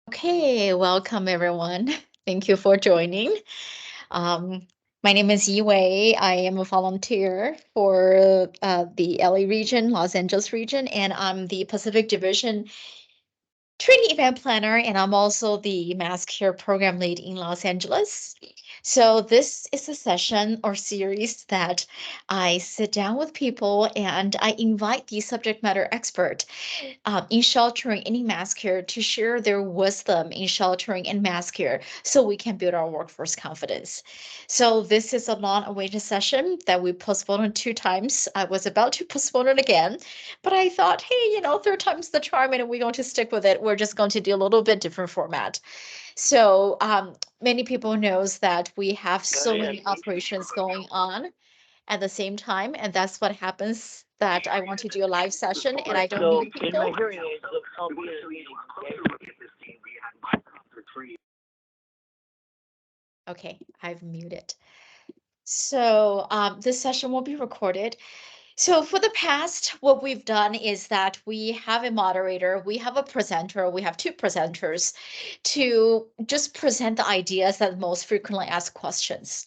Okay, welcome everyone. Thank you for joining. Um, my name is Yi Wei. I am a volunteer for the LA region, Los Angeles region, and I'm the Pacific Division training event planner, and I'm also the mass care program lead in Los Angeles. So this is a session or series that I sit down with people and I invite the subject matter expert in sheltering and in mass care to share their wisdom in sheltering and mass care so we can build our workforce confidence. So this is a long-awaited session that we postponed 2 times. I was about to postpone it again, but I thought, hey, third time's the charm and we're going to stick with it. We're just going to do a little bit different format. So many people knows that we have so many operations going on at the same time, and that's what happens that I want to do a live session and I don't So mute in my people. hearing aids, I'll be Okay, I've muted. So this session will be recorded. So for the past, what we've done is that we have a moderator, we have a presenter, we have two presenters to just present the ideas that most frequently asked questions.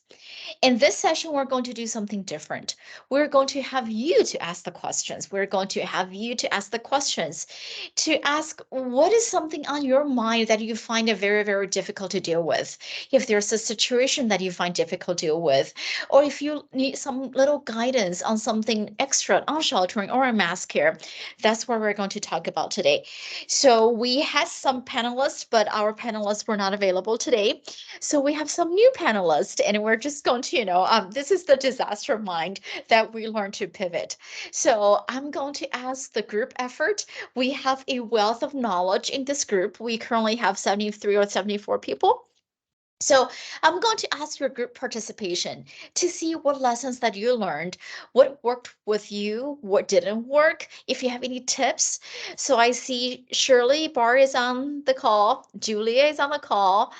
In this session, we're going to do something different. We're going to have you to ask the questions. We're going to have you to ask the questions to ask what is something on your mind that you find it very, very difficult to deal with. If there's a situation that you find difficult to deal with, or if you need some little guidance on something extra on sheltering or on mass care, that's what we're going to talk about today. So we had some panelists, but our panelists were not available today. So we have some new panelists, and we're just going to, this is the disaster mind that we learn to pivot. So I'm going to ask the group effort. We have a wealth of knowledge in this group. We currently have 73 or 74 people. So I'm going to ask your group participation to see what lessons that you learned, what worked with you, what didn't work, if you have any tips. So I see Shirley Barr is on the call, Julia is on the call.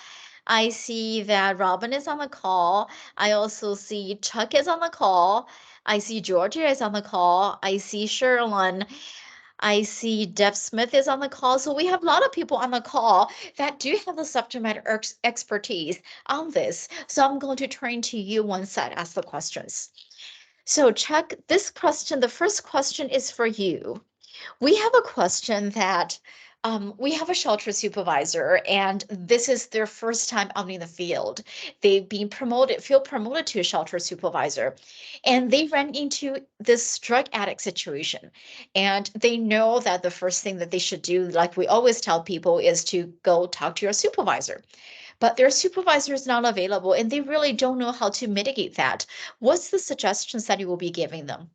I see that Robin is on the call. I also see Chuck is on the call. I see Georgia is on the call. I see Sherlyn. I see Deb Smith is on the call. So we have a lot of people on the call that do have the subject matter expertise on this. So I'm going to turn to you once I ask the questions. So Chuck, this question, the first question is for you. We have a question that we have a shelter supervisor, and this is their first time out in the field. They've been promoted, feel promoted to a shelter supervisor, and they ran into this drug addict situation. And they know that the first thing that they should do, like we always tell people, is to go talk to your supervisor. But their supervisor is not available, and they really don't know how to mitigate that. What's the suggestions that you will be giving them?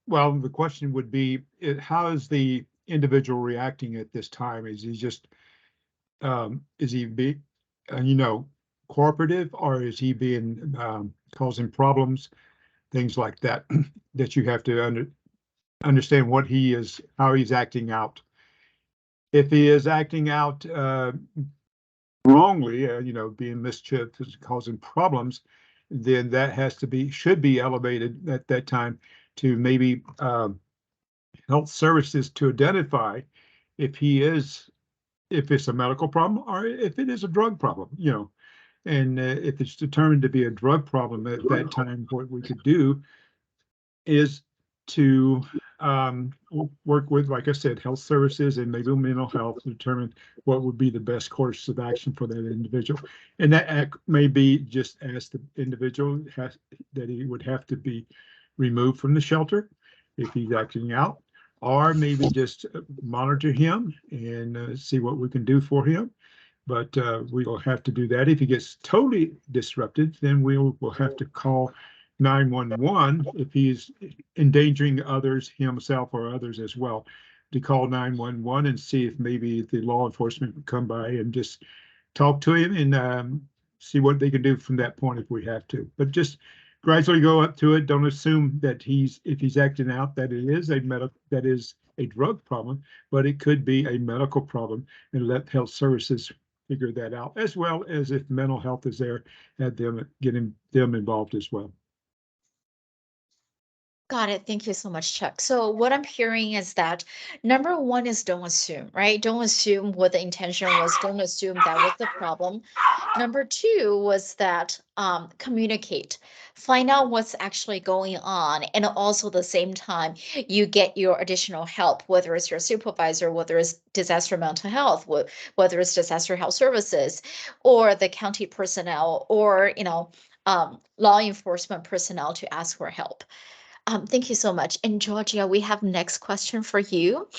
Well, the question would be, how is the individual reacting at this time? Is he just, is he cooperative, or is he being causing problems, things like that, that you have to understand what he is, how he's acting out. If he is acting out wrongly, being mischievous, causing problems, then that should be elevated at that time to maybe health services to identify if if it's a medical problem or if it is a drug problem, And if it's determined to be a drug problem at that time, what we could do is to work with, like I said, health services and maybe mental health to determine what would be the best course of action for that individual. And that may be just ask the individual that he would have to be removed from the shelter if he's acting out, or maybe just monitor him and see what we can do for him. But we will have to do that. If he gets totally disrupted, then we'll have to call 911 if he's endangering others, himself or others as well, to call 911 and see if maybe the law enforcement would come by and just talk to him and see what they can do from that point if we have to. But just gradually go up to it. Don't assume that if he's acting out that it is a drug problem, but it could be a medical problem, and let health services figure that out, as well as if mental health is there, getting them involved as well. Got it. Thank you so much, Chuck. So what I'm hearing is that number one is don't assume, right? Don't assume what the intention was. Don't assume that was the problem. Number two was that communicate, find out what's actually going on, and also the same time you get your additional help, whether it's your supervisor, whether it's disaster mental health, whether it's disaster health services, or the county personnel, or law enforcement personnel to ask for help. Thank you so much. And Georgia, we have next question for you.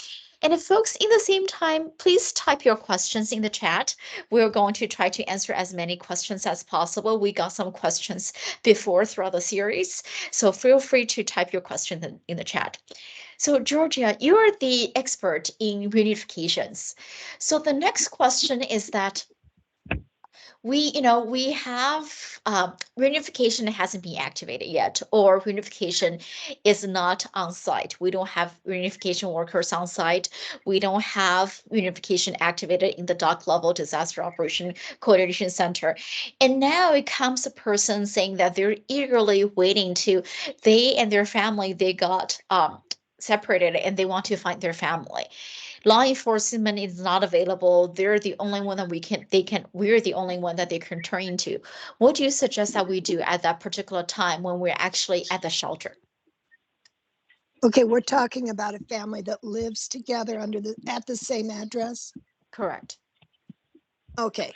And if folks in the same time, please type your questions in the chat. We're going to try to answer as many questions as possible. We got some questions before throughout the series, so feel free to type your question in the chat. So Georgia, you're the expert in reunifications. So the next question is that we have reunification hasn't been activated yet, or reunification is not on site. We don't have reunification workers on site. We don't have reunification activated in the dock level disaster operation coordination center. And now it comes a person saying that they're eagerly waiting to, they and their family, they got separated and they want to find their family. Law enforcement is not available. They're the only one that we're the only one that they can turn into. What do you suggest that we do at that particular time when we're actually at the shelter? Okay, we're talking about a family that lives together at the same address. Correct. Okay.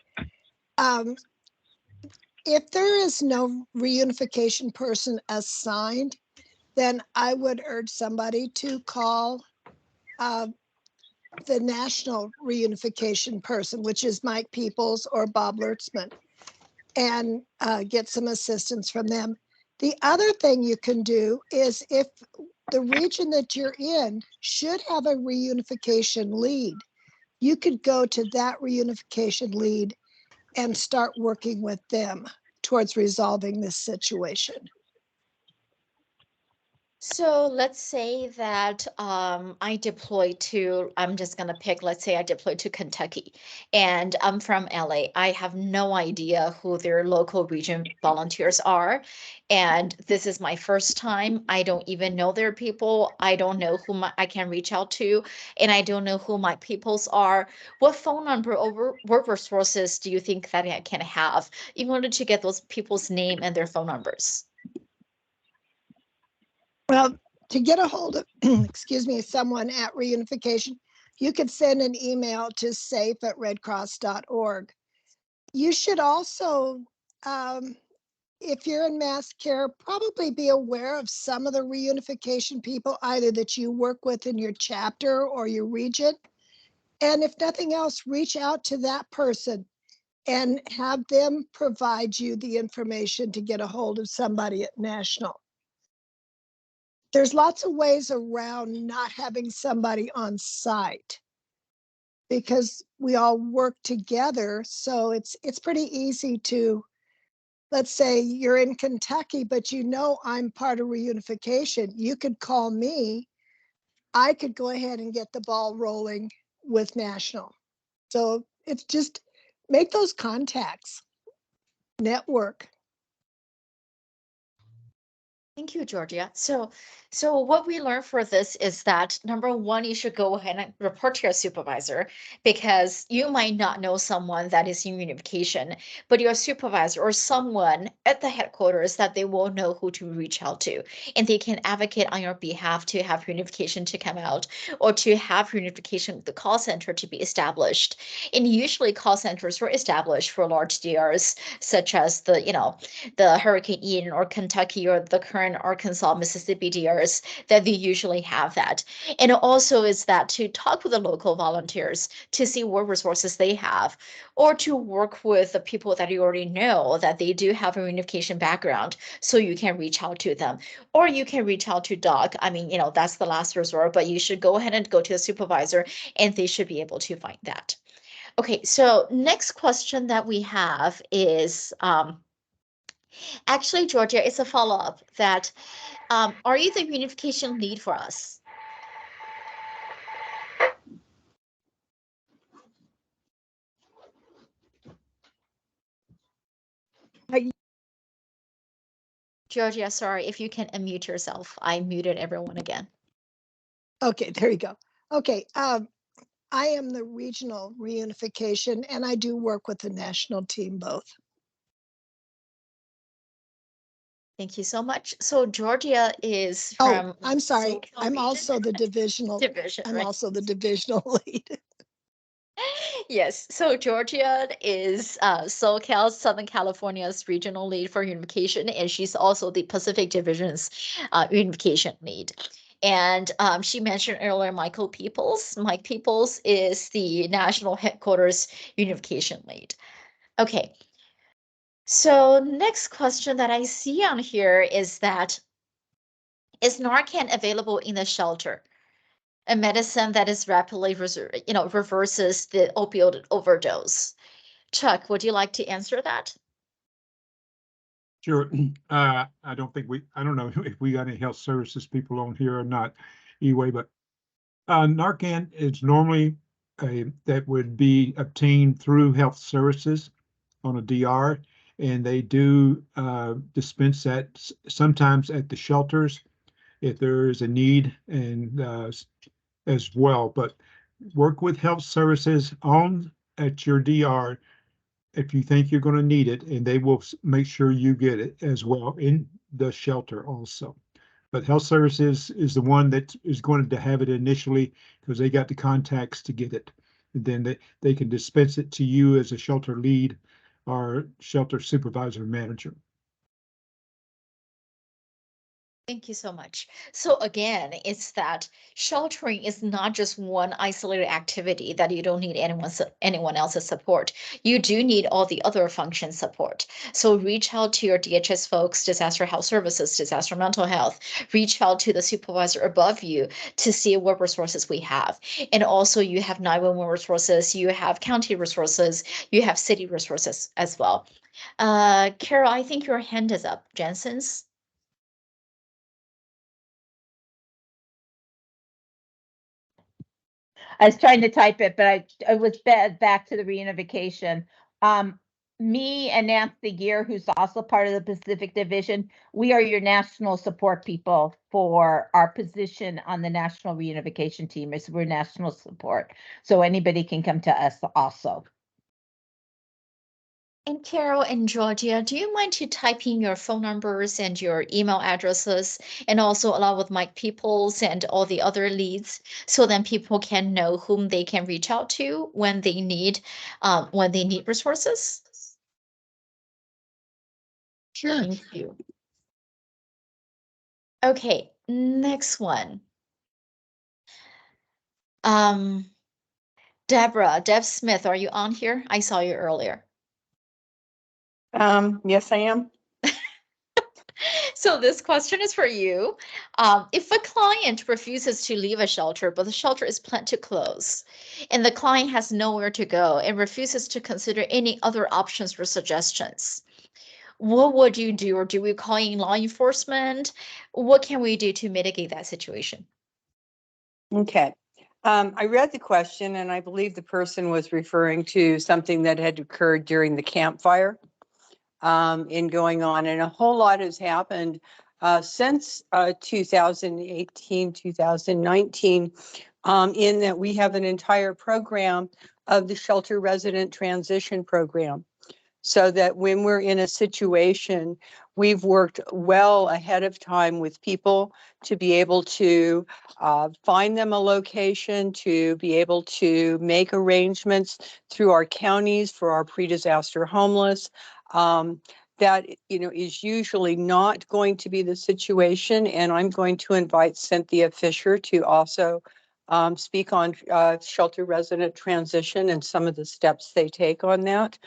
If there is no reunification person assigned, then I would urge somebody to call the national reunification person, which is Mike Peoples or Bob Lertzman, and get some assistance from them. The other thing you can do is, if the region that you're in should have a reunification lead, you could go to that reunification lead and start working with them towards resolving this situation. So let's say that I deploy to, I'm just going to pick, let's say I deploy to Kentucky and I'm from LA. I have no idea who their local region volunteers are. And this is my first time. I don't even know their people. I don't know whom I can reach out to, and I don't know who my peoples are. What phone number or work resources do you think that I can have in order to get those people's name and their phone numbers? Well, to get a hold of, excuse me, someone at reunification, you could send an email to safe@redcross.org. You should also, if you're in mass care, probably be aware of some of the reunification people, either that you work with in your chapter or your region. And if nothing else, reach out to that person and have them provide you the information to get a hold of somebody at national. There's lots of ways around not having somebody on site because we all work together. So it's pretty easy to, let's say you're in Kentucky, but I'm part of reunification. You could call me. I could go ahead and get the ball rolling with national. So it's just make those contacts, network. Thank you, Georgia. So what we learned for this is that number one, you should go ahead and report to your supervisor, because you might not know someone that is in unification, but your supervisor or someone at the headquarters that they will know who to reach out to, and they can advocate on your behalf to have unification to come out, or to have unification, the call center to be established. And usually call centers were established for large DRs, such as the Hurricane Ian or Kentucky or the current Arkansas, Mississippi DRs, that they usually have that. And also is that to talk with the local volunteers to see what resources they have, or to work with the people that you already know that they do have a reunification background, so you can reach out to them. Or you can reach out to Doc. I mean, that's the last resort, but you should go ahead and go to the supervisor and they should be able to find that. Okay, so next question that we have is, actually, Georgia, it's a follow-up that, are you the unification lead for us? Georgia, sorry, if you can unmute yourself. I muted everyone again. Okay, there you go. Okay, I am the regional reunification, and I do work with the national team both. Thank you so much. So Georgia is Oh, from I'm sorry. SoCal I'm region also the divisional. division, I'm right? also the divisional lead. Yes. So Georgia is SoCal, Southern California's regional lead for unification, and she's also the Pacific Division's unification lead. And she mentioned earlier Michael Peoples. Mike Peoples is the national headquarters unification lead. Okay. So next question that I see on here is that is Narcan available in the shelter? A medicine that is rapidly reverses the opioid overdose. Chuck, would you like to answer that? Sure. I don't know if we got any health services people on here or not anyway, but Narcan is normally that would be obtained through health services on a DR, and they do dispense that sometimes at the shelters if there is a need and as well. But work with health services on at your DR if you think you're going to need it, and they will make sure you get it as well in the shelter also. But health services is the one that is going to have it initially because they got the contacts to get it. And then they can dispense it to you as a shelter lead or shelter supervisor manager. Thank you so much. So again, it's that sheltering is not just one isolated activity that you don't need anyone else's support. You do need all the other function support. So reach out to your DHS folks, disaster health services, disaster mental health. Reach out to the supervisor above you to see what resources we have. And also you have 911 resources, you have county resources, you have city resources as well. Carol, I think your hand is up. Jensen's. I was trying to type it, but I was back to the reunification. Me and Nancy Gear, who's also part of the Pacific Division, we are your national support people for our position on the national reunification team. Is we're national support, so anybody can come to us also. And Carol and Georgia, do you mind to type in your phone numbers and your email addresses, and also along with Mike Peoples and all the other leads, so then people can know whom they can reach out to when they need resources? Sure. Thank you. Okay, next one. Deb Smith, are you on here? I saw you earlier. Yes, I am. So this question is for you. If a client refuses to leave a shelter, but the shelter is planned to close, and the client has nowhere to go and refuses to consider any other options or suggestions, what would you do? Or do we call in law enforcement? What can we do to mitigate that situation? Okay. I read the question and I believe the person was referring to something that had occurred during the campfire in going on. And a whole lot has happened since 2018, 2019, in that we have an entire program of the Shelter Resident Transition Program. So that when we're in a situation, we've worked well ahead of time with people to be able to find them a location, to be able to make arrangements through our counties for our pre-disaster homeless. That is usually not going to be the situation, and I'm going to invite Cynthia Fisher to also speak on shelter resident transition and some of the steps they take on that.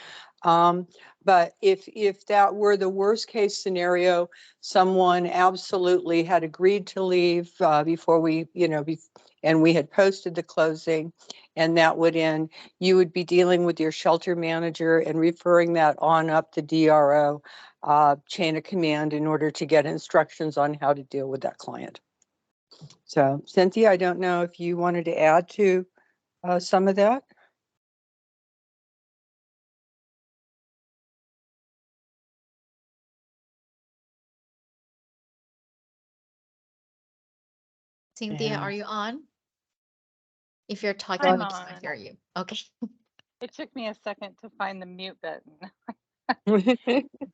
But if that were the worst case scenario, someone absolutely had agreed to leave before we, and we had posted the closing, and that would end, you would be dealing with your shelter manager and referring that on up the DRO chain of command in order to get instructions on how to deal with that client. So Cynthia, I don't know if you wanted to add to some of that. Cynthia, Yeah. are you on? If you're talking, I'm we can't on. hear you. Okay. It took me a second to find the mute button.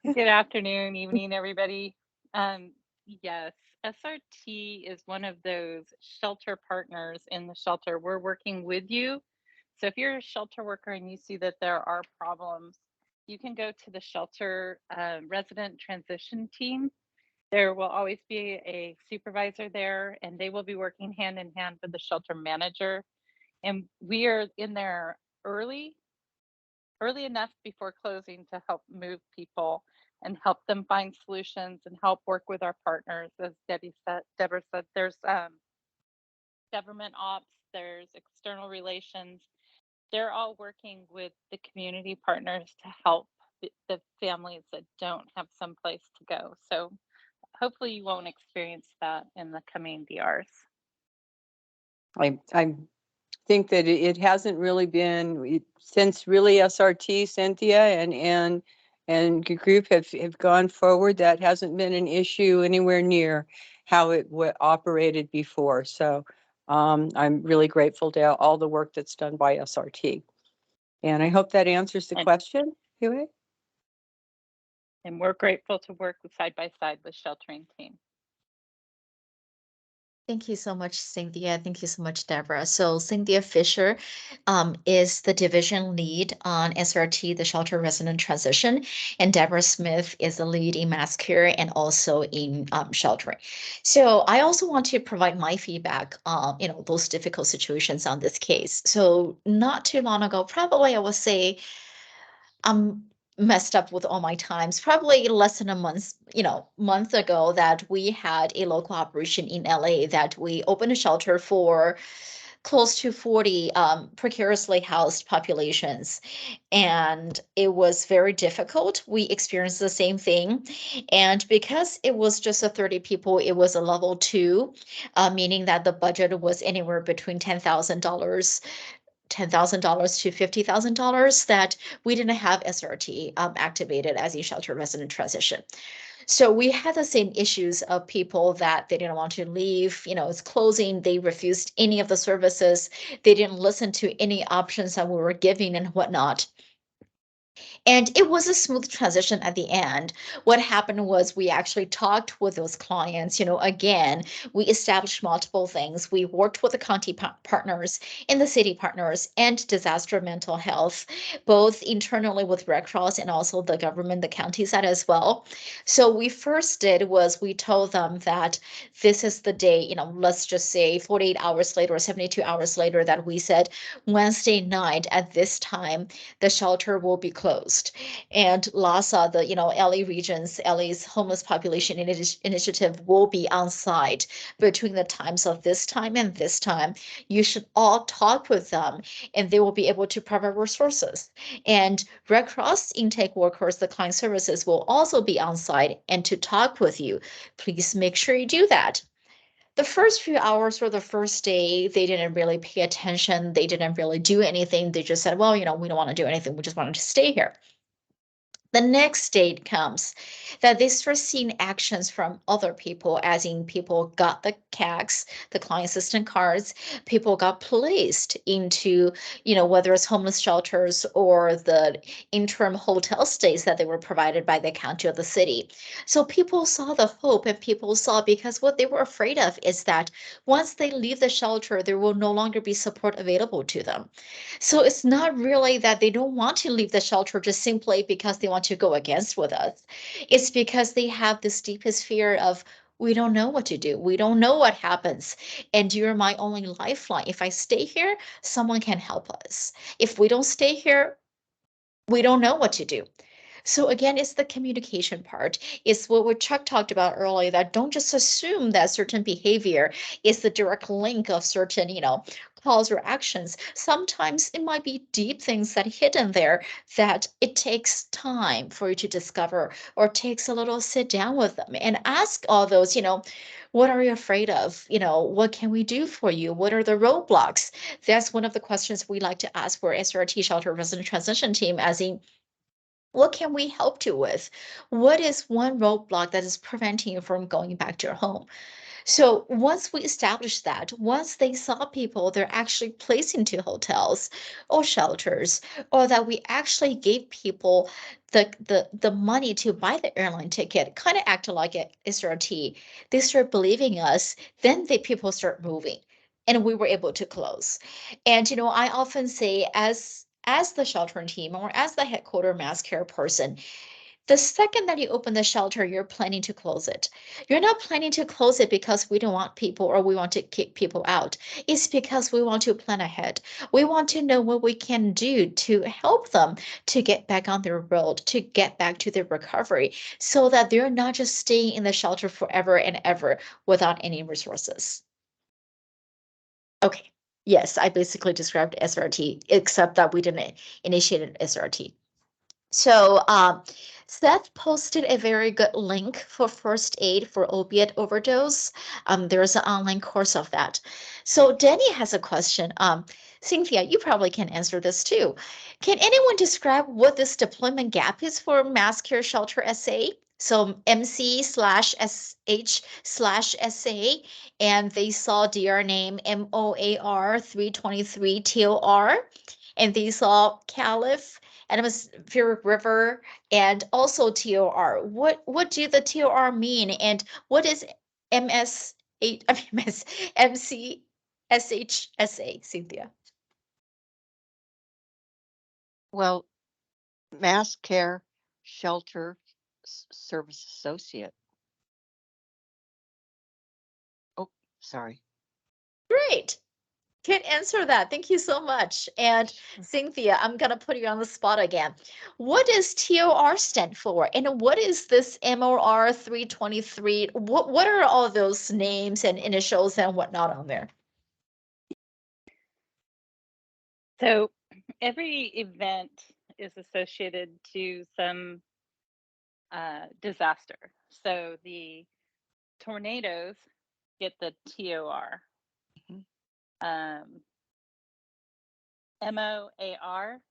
Good afternoon, evening, everybody. Yes, SRT is one of those shelter partners in the shelter. We're working with you. So if you're a shelter worker and you see that there are problems, you can go to the shelter resident transition team. There will always be a supervisor there, and they will be working hand in hand with the shelter manager. And we are in there early enough before closing to help move people and help them find solutions and help work with our partners. As Deborah said, there's government ops, there's external relations. They're all working with the community partners to help the families that don't have some place to go. So hopefully you won't experience that in the coming DRs. I think that it hasn't really been since really SRT, Cynthia, and the group have gone forward. That hasn't been an issue anywhere near how it operated before. So I'm really grateful to all the work that's done by SRT. And I hope that answers the question, Huey. And we're grateful to work side by side with sheltering team. Thank you so much, Cynthia. Thank you so much, Deborah. So Cynthia Fisher is the division lead on SRT, the shelter resident transition, and Deborah Smith is the lead in mass care and also in sheltering. So I also want to provide my feedback on, those difficult situations on this case. So not too long ago, probably I would say I'm messed up with all my times. Probably less than a month ago that we had a local operation in LA that we opened a shelter for close to 40 precariously housed populations. And it was very difficult. We experienced the same thing. And because it was just a 30 people, it was a level 2, meaning that the budget was anywhere between $10,000 to $50,000 that we didn't have SRT activated as a shelter resident transition. So we had the same issues of people that they didn't want to leave, it's closing, they refused any of the services, they didn't listen to any options that we were giving and whatnot. And it was a smooth transition at the end. What happened was we actually talked with those clients. Again, we established multiple things. We worked with the county partners and the city partners and disaster mental health, both internally with Red Cross and also the government, the county side as well. So we first did was we told them that this is the day, let's just say 48 hours later or 72 hours later that we said Wednesday night at this time, the shelter will be closed. And LASA, the LA regions, LA's homeless population initiative will be on site between the times of this time and this time. You should all talk with them and they will be able to provide resources. And Red Cross intake workers, the client services will also be on site and to talk with you. Please make sure you do that. The first few hours or the first day, they didn't really pay attention. They didn't really do anything. They just said, well, we don't want to do anything. We just wanted to stay here. The next date comes that they start seeing actions from other people, as in people got the CACs, the client assistant cards, people got placed into, whether it's homeless shelters or the interim hotel stays that they were provided by the county or the city. So people saw the hope and people saw, because what they were afraid of is that once they leave the shelter, there will no longer be support available to them. So it's not really that they don't want to leave the shelter just simply because they want to go against with us. It's because they have this deepest fear of, we don't know what to do. We don't know what happens. And you're my only lifeline. If I stay here, someone can help us. If we don't stay here, we don't know what to do. So again, it's the communication part. It's what Chuck talked about earlier, that don't just assume that certain behavior is the direct link of certain, calls or actions. Sometimes it might be deep things that hidden there that it takes time for you to discover, or takes a little sit down with them and ask all those, what are you afraid of? What can we do for you? What are the roadblocks? That's one of the questions we like to ask for SRT Shelter Resident Transition Team, as in, what can we help you with? What is one roadblock that is preventing you from going back to your home? So once we established that, once they saw people, they're actually placed into hotels or shelters, or that we actually gave people the money to buy the airline ticket, kind of acted like a SRT. They start believing us, then the people start moving, and we were able to close. And I often say, as the sheltering team or as the headquarter mass care person, the second that you open the shelter, you're planning to close it. You're not planning to close it because we don't want people or we want to kick people out. It's because we want to plan ahead. We want to know what we can do to help them to get back on their road, to get back to their recovery, so that they're not just staying in the shelter forever and ever without any resources. Okay. Yes, I basically described SRT, except that we didn't initiate an SRT. So Seth posted a very good link for first aid for opiate overdose. There's an online course of that. So Danny has a question. Cynthia, you probably can answer this too. Can anyone describe what this deployment gap is for mass care shelter SA? So MC/SH/SA, and they saw DR name MOAR 323 TOR, and they saw Caliph atmospheric river, and also TOR. What do the TOR mean, and what is MS eight? I mean MC SHSA, Cynthia? Well, mass care shelter service associate. Oh, sorry. Great. Can answer that. Thank you so much. And Cynthia, I'm gonna put you on the spot again. What does TOR stand for? And what is this MOR 323? What are all those names and initials and whatnot on there? So every event is associated to some disaster. So the tornadoes get the TOR. MOAR,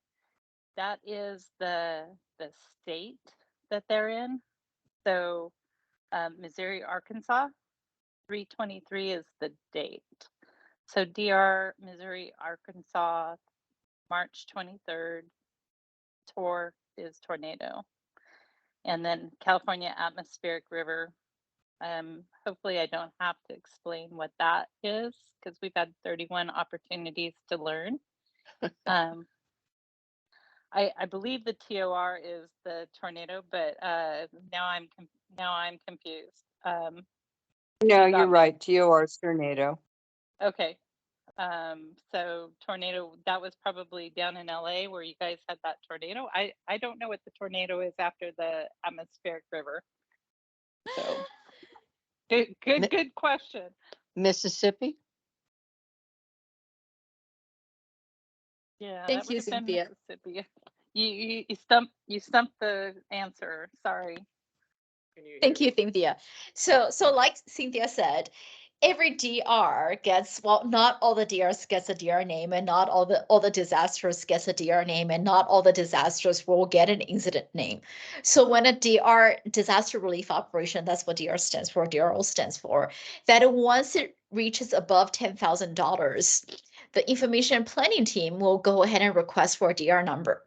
that is the state that they're in. So Missouri, Arkansas, 323 is the date. So DR, Missouri, Arkansas, March 23rd, TOR is tornado. And then California atmospheric river. Hopefully I don't have to explain what that is, because we've had 31 opportunities to learn. I believe the TOR is the tornado, but now I'm confused. No, you're right. TOR is tornado. Okay. So tornado, that was probably down in LA where you guys had that tornado. I don't know what the tornado is after the atmospheric river. So good question. Mississippi. Yeah, Thank that would you, have been Cynthia. Mississippi. You stumped the answer. Sorry. Thank you, Cynthia. So like Cynthia said, every DR gets, well, not all the DRs gets a DR name, and not all the disasters gets a DR name, and not all the disasters will get an incident name. So when a DR, disaster relief operation, that's what DR stands for, DRO stands for, that once it reaches above $10,000, the information planning team will go ahead and request for a DR number.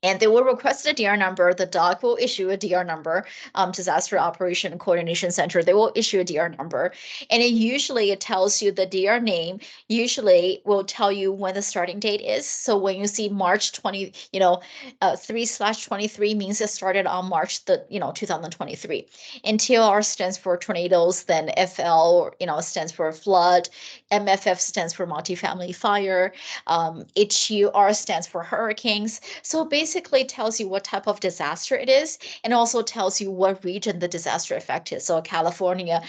And they will request a DR number. The DOC will issue a DR number, Disaster Operation Coordination Center. They will issue a DR number. And it tells you the DR name, usually will tell you when the starting date is. So when you see March 20, 3/23 means it started on March 2023. And TOR stands for tornadoes, then FL, stands for flood. MFF stands for multifamily fire. HUR stands for hurricanes. So basically tells you what type of disaster it is, and also tells you what region the disaster affected. So California,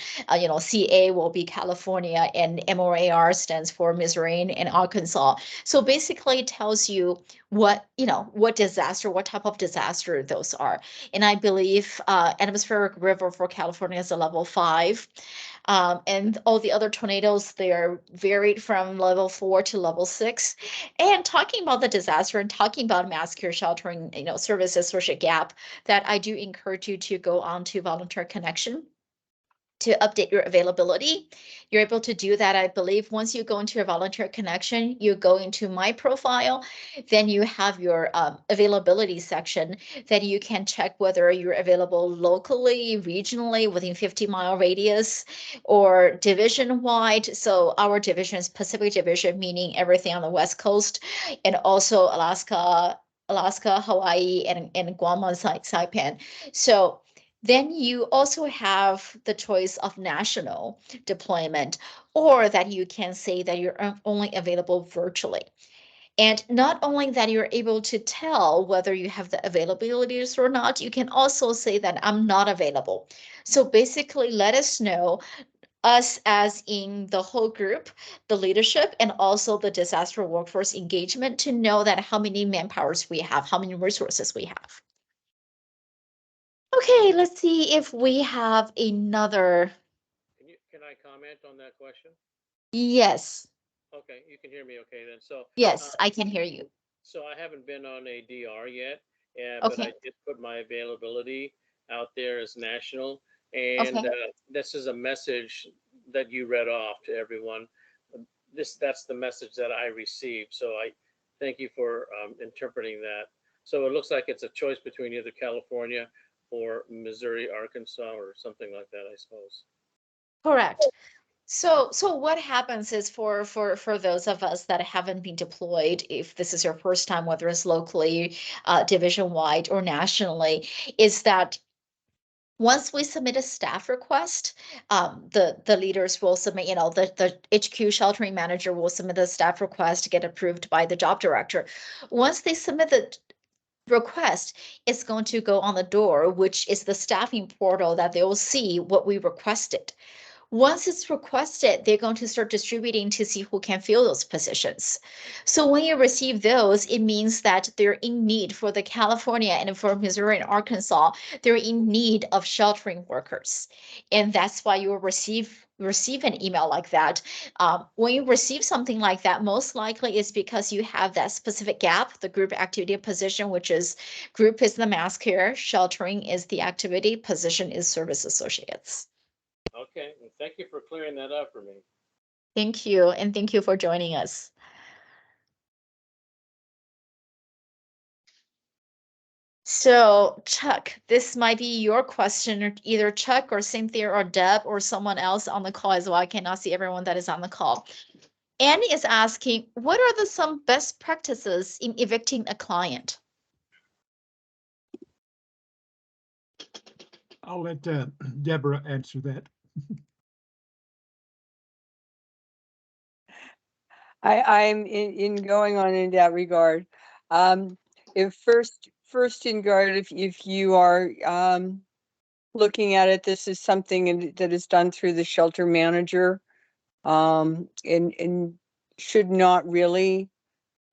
CA will be California, and MOAR stands for Missouri and Arkansas. So basically it tells you what disaster, what type of disaster those are. And I believe atmospheric river for California is a level 5. And all the other tornadoes, they're varied from level 4 to level 6. And talking about the disaster and talking about mass care sheltering, service associate gap, that I do encourage you to go on to Volunteer Connection to update your availability. You're able to do that, I believe, once you go into your volunteer connection, you go into my profile, then you have your availability section that you can check whether you're available locally, regionally, within 50-mile radius, or division-wide. So our division is Pacific Division, meaning everything on the West Coast, and also Alaska, Hawaii, and Guam and Saipan. So then you also have the choice of national deployment, or that you can say that you're only available virtually. And not only that you're able to tell whether you have the availabilities or not, you can also say that I'm not available. So basically let us know, us as in the whole group, the leadership, and also the disaster workforce engagement, to know that how many manpowers we have, how many resources we have. Okay, let's see if we have another. Can I comment on that question? Yes, Okay, you can hear me okay then. So, yes, I can hear you. so I haven't been on a DR yet, but I Okay, did put my availability out there as national. And okay. this is a message that you read off to everyone. That's the message that I received. So I thank you for interpreting that. So it looks like it's a choice between either California or Missouri, Arkansas, or something like that, I suppose. Correct. So what happens is, for those of us that haven't been deployed, if this is your first time, whether it's locally, division wide, or nationally, is that once we submit a staff request, the leaders will submit, the HQ sheltering manager will submit the staff request to get approved by the job director. Once they submit the request, it's going to go on the door, which is the staffing portal that they will see what we requested. Once it's requested, they're going to start distributing to see who can fill those positions. So when you receive those, it means that they're in need for the California and for Missouri and Arkansas, they're in need of sheltering workers. And that's why you will receive an email like that. When you receive something like that, most likely it's because you have that specific gap, the group activity position, which is group is the mass care, sheltering is the activity, position is service associates. Okay, well, thank you for clearing that up for me. Thank you, and thank you for joining us. So Chuck, this might be your question, or either Chuck or Cynthia or Deb or someone else on the call as well. I cannot see everyone that is on the call. Annie is asking, what are some best practices in evicting a client? I'll let Deborah answer that. I'm in going on in that regard. If first in guard, if you are looking at it, this is something that is done through the shelter manager, and should not really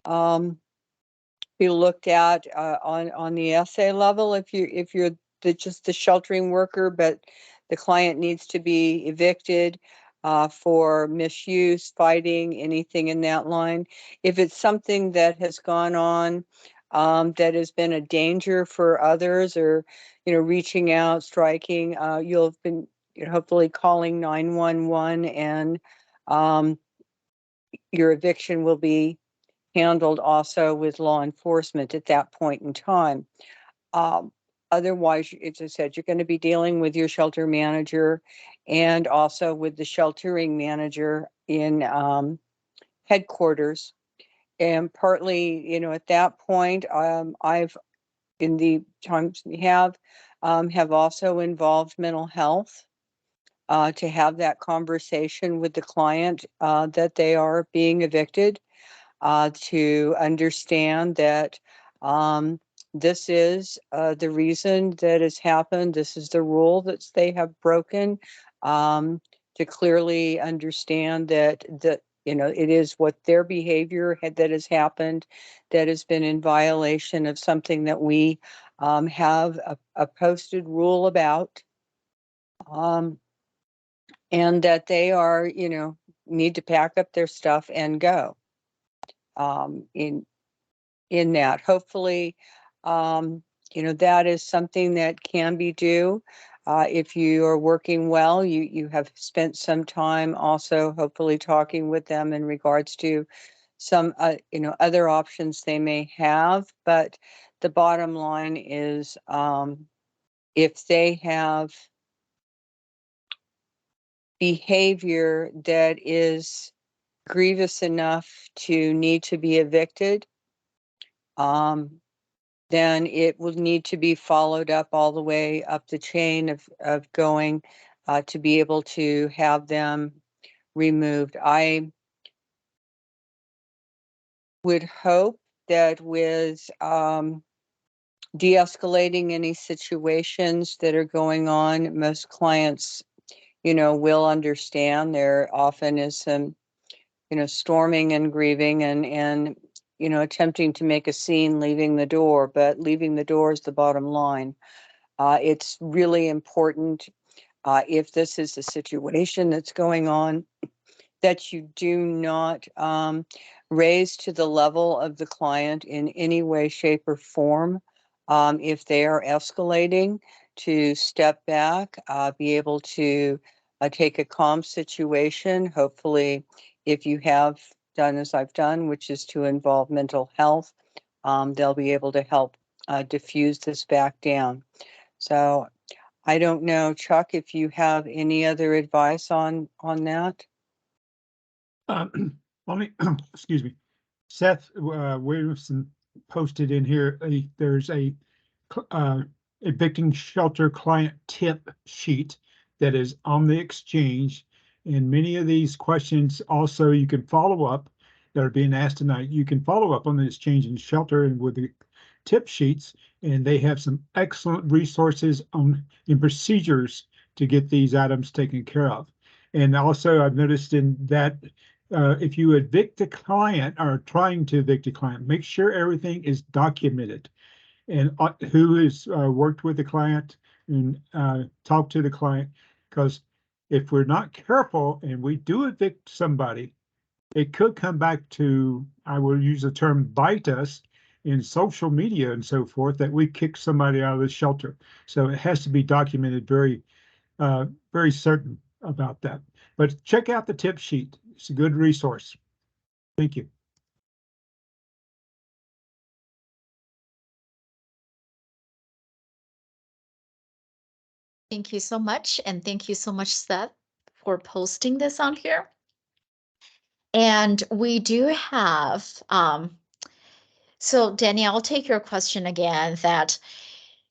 be looked at on the essay level if you're just the sheltering worker, but the client needs to be evicted for misuse, fighting, anything in that line. If it's something that has gone on that has been a danger for others, or reaching out, striking, you'll have been hopefully calling 911, and your eviction will be handled also with law enforcement at that point in time. Otherwise, as I said, you're going to be dealing with your shelter manager and also with the sheltering manager in headquarters. And partly, at that point, I've, in the times we have also involved mental health to have that conversation with the client that they are being evicted, to understand that this is the reason that has happened. This is the rule that they have broken. To clearly understand that it is what their behavior that has happened, that has been in violation of something that we have a posted rule about, and that they are need to pack up their stuff and go. In that, hopefully, that is something that can be If you are working well, you have spent some time also hopefully talking with them in regards to some, other options they may have. But the bottom line is, if they have behavior that is grievous enough to need to be evicted, then it will need to be followed up all the way up the chain of going to be able to have them removed. I would hope that with de-escalating any situations that are going on, most clients, will understand. There often is some, storming and grieving and attempting to make a scene leaving the door, but leaving the door is the bottom line. It's really important, if this is a situation that's going on, that you do not raise to the level of the client in any way, shape, or form. If they are escalating, to step back, be able to take a calm situation. Hopefully, if you have done as I've done, which is to involve mental health, they'll be able to help diffuse this back down. So I don't know, Chuck, if you have any other advice on that. Let me, excuse me, Seth Williamson posted in here, there's a evicting shelter client tip sheet that is on the exchange. And many of these questions also you can follow up that are being asked tonight. You can follow up on the exchange and shelter and with the tip sheets, and they have some excellent resources on in procedures to get these items taken care of. And also I've noticed in that if you evict a client or trying to evict a client, make sure everything is documented and who has worked with the client and talked to the client. Because if we're not careful and we do evict somebody, it could come back to, I will use the term, bite us in social media and so forth, that we kick somebody out of the shelter. So it has to be documented very, very certain about that. But check out the tip sheet. It's a good resource. Thank you. Thank you so much. And thank you so much, Seth, for posting this on here. And we do have, so Danny, I'll take your question again that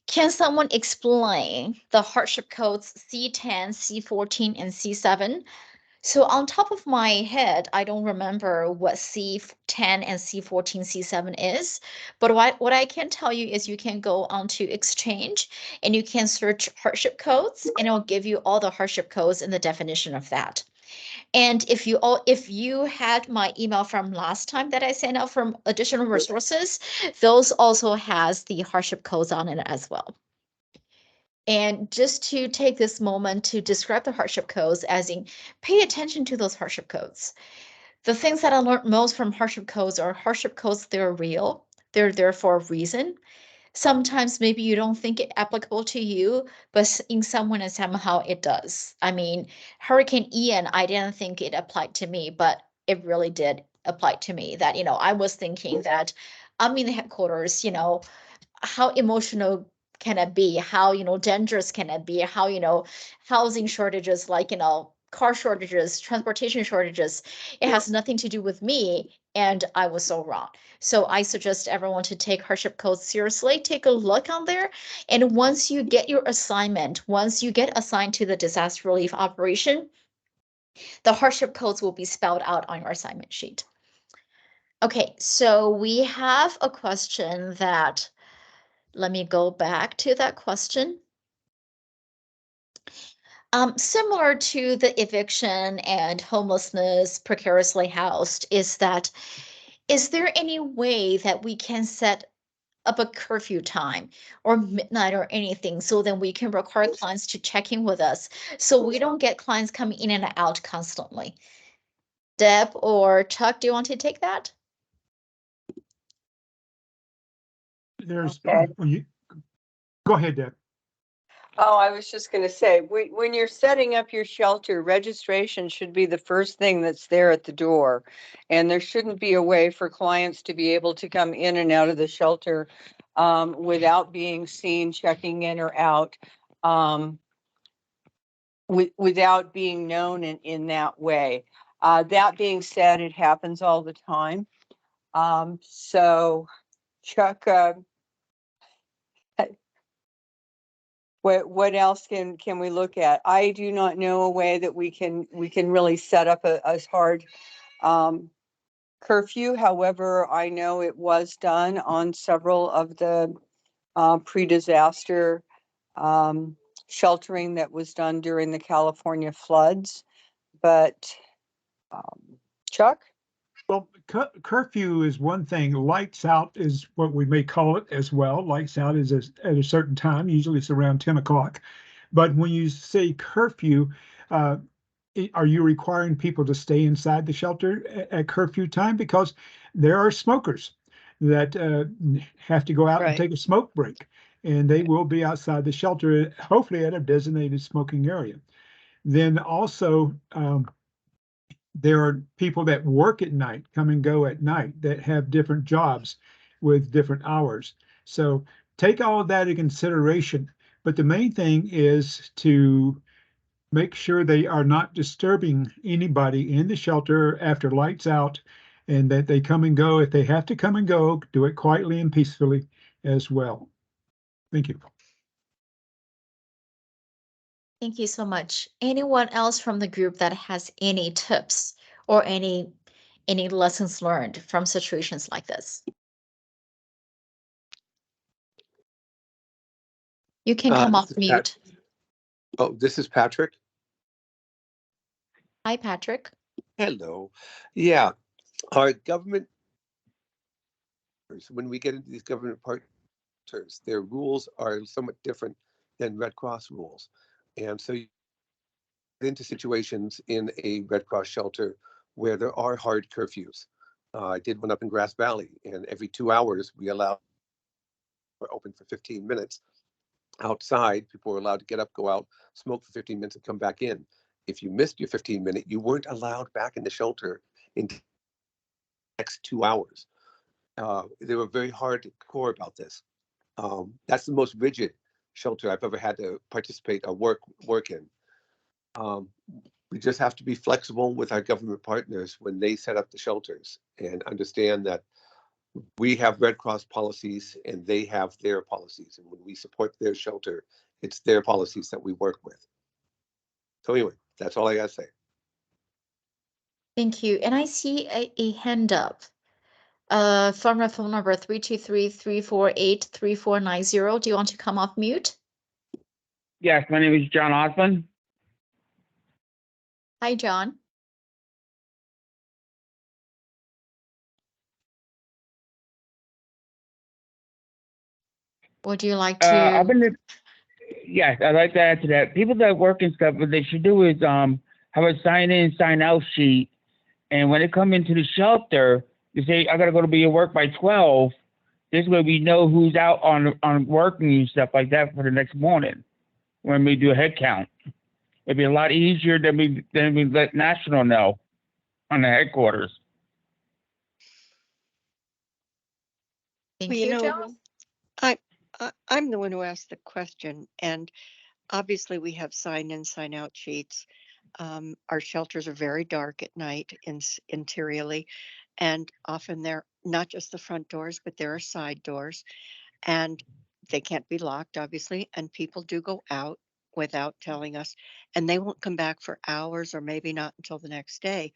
can someone explain the hardship codes C10, C14, and C7? So on top of my head, I don't remember what C10 and C14, C7 is, but what I can tell you is you can go onto Exchange and you can search hardship codes and it'll give you all the hardship codes and the definition of that. And if you had my email from last time that I sent out from additional resources, those also has the hardship codes on it as well. And just to take this moment to describe the hardship codes, as in pay attention to those hardship codes. The things that I learned most from hardship codes are hardship codes, they're real. They're there for a reason. Sometimes maybe you don't think it applicable to you, but in someone and somehow it does. I mean, Hurricane Ian, I didn't think it applied to me, but it really did apply to me. That, I was thinking that I'm in the headquarters, how emotional can it be? How, dangerous can it be? How, housing shortages, like, car shortages, transportation shortages, it has nothing to do with me. And I was so wrong. So I suggest everyone to take hardship codes seriously, take a look on there. And once you get your assignment, once you get assigned to the disaster relief operation, the hardship codes will be spelled out on your assignment sheet. Okay, so we have a question that, let me go back to that question. Similar to the eviction and homelessness, precariously housed, is there any way that we can set up a curfew time or midnight or anything so then we can require clients to check in with us so we don't get clients coming in and out constantly? Deb or Chuck, do you want to take that? There's, Okay. go ahead, Deb. Oh, I was just going to say, when you're setting up your shelter, registration should be the first thing that's there at the door. And there shouldn't be a way for clients to be able to come in and out of the shelter without being seen checking in or out, without being known in that way. That being said, it happens all the time. So Chuck, what else can we look at? I do not know a way that we can really set up a hard curfew. However, I know it was done on several of the pre-disaster sheltering that was done during the California floods. But Chuck? Well, curfew is one thing. Lights out is what we may call it as well. Lights out is at a certain time. Usually it's around 10 o'clock. But when you say curfew, uh, are you requiring people to stay inside the shelter at curfew time? Because there are smokers that have to go out and Right. take a smoke break, and they will be outside the shelter, hopefully at a designated smoking area. Then also, there are people that work at night, come and go at night, that have different jobs with different hours. So take all of that in consideration. But the main thing is to make sure they are not disturbing anybody in the shelter after lights out, and that they come and go. If they have to come and go, do it quietly and peacefully as well. Thank you. Thank you so much. Anyone else from the group that has any tips or any lessons learned from situations like this? You can come This off is Pat. mute. Oh, this is Patrick. Hi, Patrick. Hello. Yeah, our government, when we get into these government partners, their rules are somewhat different than Red Cross rules. And so you get into situations in a Red Cross shelter where there are hard curfews. I did one up in Grass Valley, and every 2 hours we allow, we're open for 15 minutes. Outside, people were allowed to get up, go out, smoke for 15 minutes, and come back in. If you missed your 15-minute, you weren't allowed back in the shelter in the next 2 hours. They were very hardcore about this. That's the most rigid shelter I've ever had to participate or work in. Um, we just have to be flexible with our government partners when they set up the shelters and understand that we have Red Cross policies and they have their policies. And when we support their shelter, it's their policies that we work with. So anyway, that's all I gotta say. Thank you. And I see a hand up from the phone number 323-348-3490. Do you want to come off mute? Yes, my name is John Osmond. Hi, John. Would you like I've to? been yes, I'd like to add to that. People that work and stuff, what they should do is have a sign in, sign out sheet, and when they come into the shelter, you say, "I gotta go to be at work by 12." This way, we know who's out on working and stuff like that for the next morning when we do a head count. It'd be a lot easier than we let National know on the headquarters. Thank Well, you, John. I'm the one who asked the question, and obviously we have sign in, sign out sheets. Our shelters are very dark at night interiorly, and often they're not just the front doors, but there are side doors, and they can't be locked, obviously. And people do go out without telling us, and they won't come back for hours, or maybe not until the next day.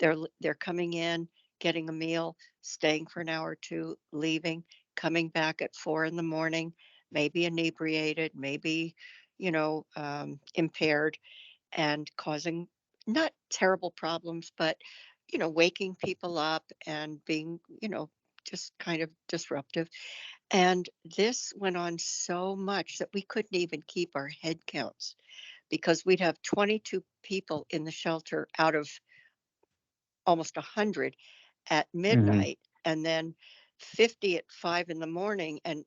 They're coming in, getting a meal, staying for an hour or two, leaving, coming back at 4 in the morning, maybe inebriated, maybe impaired, and causing not terrible problems, but waking people up and being just kind of disruptive. And this went on so much that we couldn't even keep our head counts, because we'd have 22 people in the shelter out of almost 100 at Mm-hmm. midnight, and then 50 at 5 in the morning. And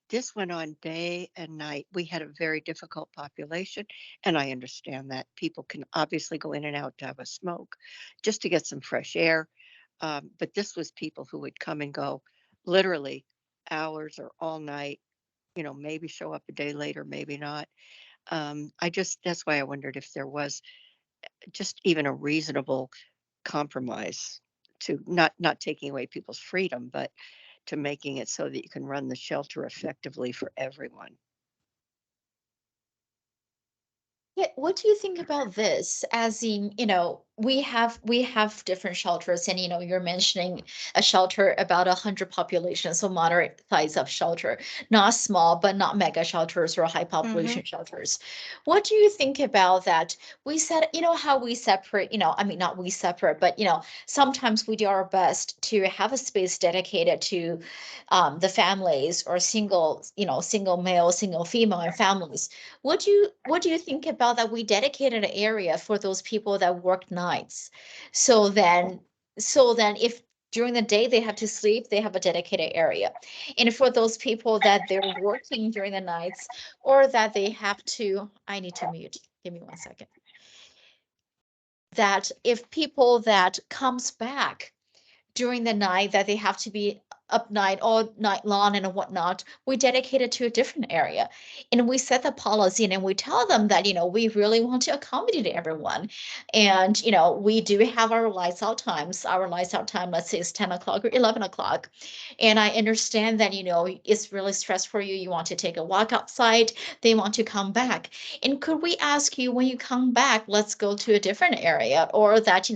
this went on day and night. We had a very difficult population, and I understand that people can obviously go in and out to have a smoke just to get some fresh air. But this was people who would come and go literally hours or all night, maybe show up a day later, maybe not. That's why I wondered if there was just even a reasonable compromise to not taking away people's freedom, but to making it so that you can run the shelter effectively for everyone. Yeah, what do you think about this? As in, we have different shelters, and you're mentioning a shelter about 100 population, so moderate size of shelter, not small, but not mega shelters or high population shelters. What do you think about that? We said, how we separate, I mean, not we separate, but sometimes we do our best to have a space dedicated to the families or single male, single female and families. What do you think about that? We dedicated an area for those people that work nights. So then if during the day they have to sleep, they have a dedicated area. And for those people that they're working during the nights or that they have to, I need to mute. Give me 1 second. That if people that comes back during the night that they have to be up night all night long and whatnot, we dedicate it to a different area. And we set the policy and we tell them that, we really want to accommodate everyone. And, we do have our lights out times. Our lights out time, let's say, is 10 o'clock or 11 o'clock. And I understand that, it's really stressful for you. You want to take a walk outside. They want to come back. And could we ask you when you come back, let's go to a different area, or that,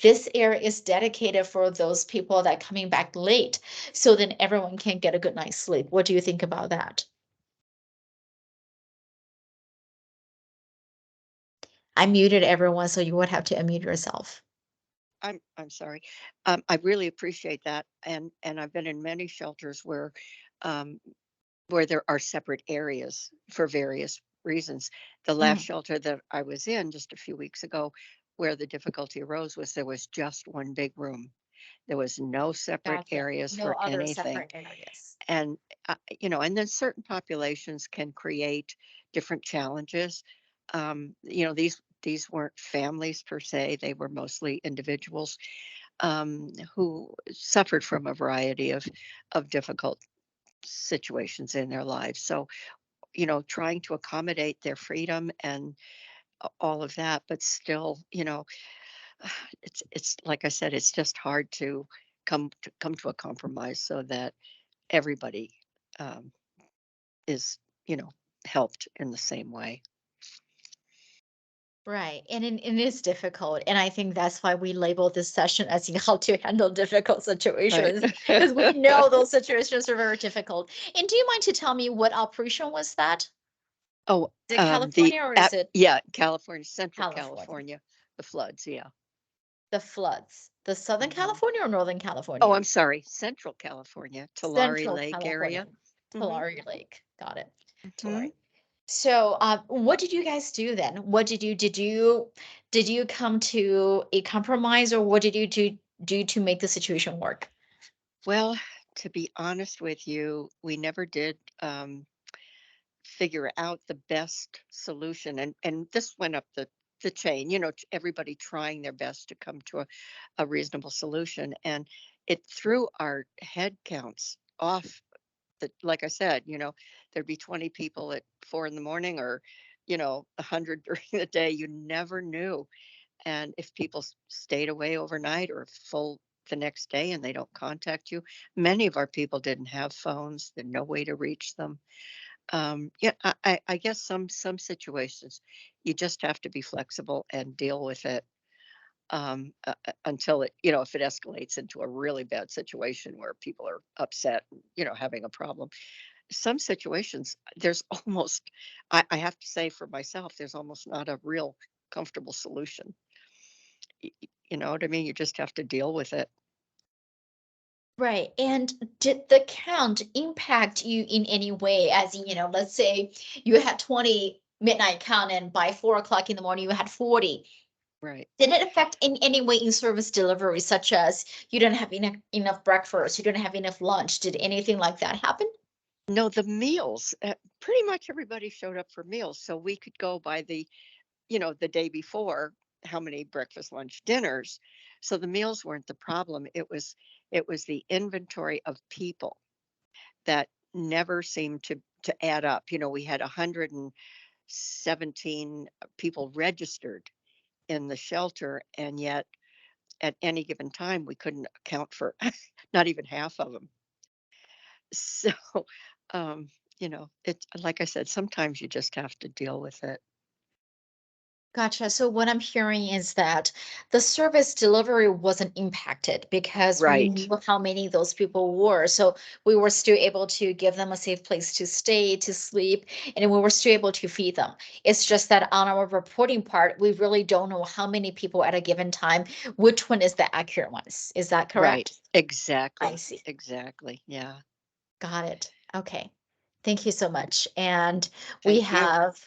this area is dedicated for those people that are coming back late, so then everyone can get a good night's sleep. What do you think about that? I muted everyone, so you would have to unmute yourself. I'm sorry. I really appreciate that, and I've been in many shelters um, where there are separate areas for various reasons. The last shelter that I was in just a few weeks ago, where the difficulty arose, was there was just one big room. There was no separate Gotcha. areas No for other anything. separate areas. And and then certain populations can create different challenges. These weren't families per se; they were mostly individuals who suffered from a variety of difficult situations in their lives. So, trying to accommodate their freedom and all of that, but still, it's like I said, it's just hard to come to a compromise so that everybody um, is, helped in the same way. Right. And it is difficult. And I think that's why we label this session as how to handle difficult Right. situations, because we know those situations are very difficult. And do you mind to tell me what operation was that? Oh, Is it California or is it yeah, California, Central California? California, the floods. Yeah. The floods. The Southern Mhm. California or Northern Oh, California? I'm sorry, Central California, Tulare Central Lake California. area. Hmm. Tulare Lake. Got it. Hmm. Tulare. So, what did you guys do then? What did you did you come to a compromise, or what did you do to make the situation work? Well, to be honest with you, we never did figure out the best solution, and this went up the chain. Everybody trying their best to come to a reasonable solution, and it threw our head counts off. Like I said, there'd be 20 people at 4 in the morning, or 100 during the day. You never knew. And if people stayed away overnight or full the next day and they don't contact you, many of our people didn't have phones, there's no way to reach them. Yeah, I guess some situations you just have to be flexible and deal with it until if it escalates into a really bad situation where people are upset, having a problem. Some situations, there's almost, I have to say for myself, there's almost not a real comfortable solution. You know what I mean? You just have to deal with it. Right. And did the count impact you in any way? As in, let's say you had 20 midnight count and by 4 o'clock in the morning you had 40. Right. Did it affect in any way in service delivery, such as you don't have enough breakfast, you don't have enough lunch? Did anything like that happen? No, the meals, pretty much everybody showed up for meals. So we could go by the, the day before, how many breakfast, lunch, dinners. So the meals weren't the problem. It was the inventory of people that never seemed to add up. We had 117 people registered in the shelter, and yet at any given time we couldn't account for not even half of them. So, um, it's like I said, sometimes you just have to deal with it. Gotcha. So what I'm hearing is that the service delivery wasn't impacted because we Right, knew how many those people were. So we were still able to give them a safe place to stay, to sleep, and we were still able to feed them. It's just that on our reporting part, we really don't know how many people at a given time, which one is the accurate ones. Is that right. correct? I Exactly. see. Exactly. Yeah. Got it. Okay. Thank you so much. And we Thank you. have